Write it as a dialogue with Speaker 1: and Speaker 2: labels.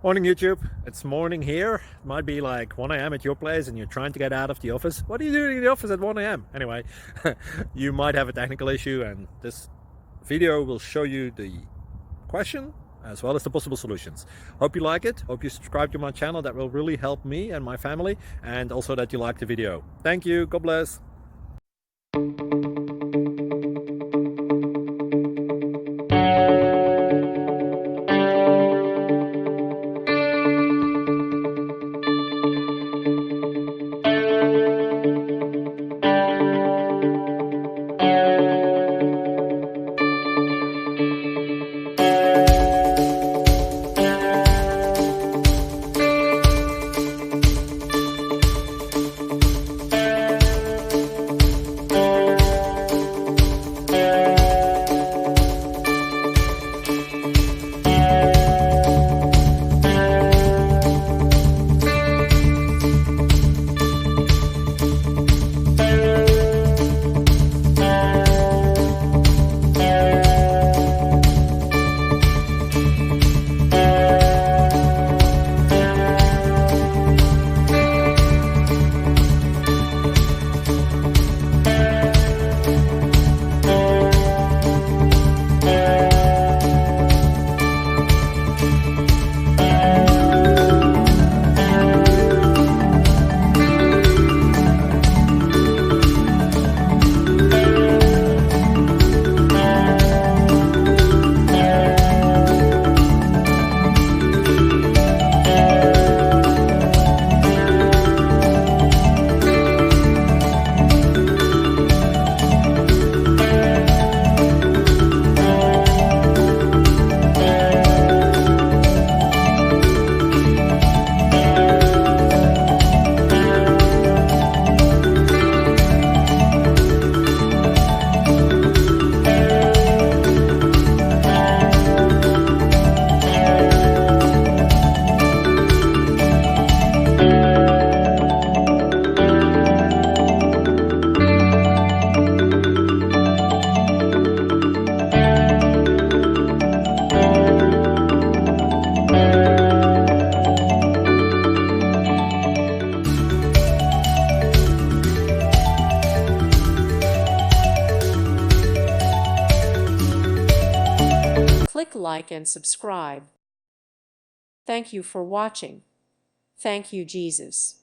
Speaker 1: Morning YouTube, it's morning here. It might be like 1 a.m. at your place and you're trying to get out of the office. What are you doing in the office at 1 a.m? Anyway, you might have a technical issue and this video will show you the question as well as the possible solutions. Hope you like it, hope you subscribe to my channel. That will really help me and my family, and also that you like the video. Thank you, God bless.
Speaker 2: Click like and subscribe. Thank you for watching. Thank you, Jesus.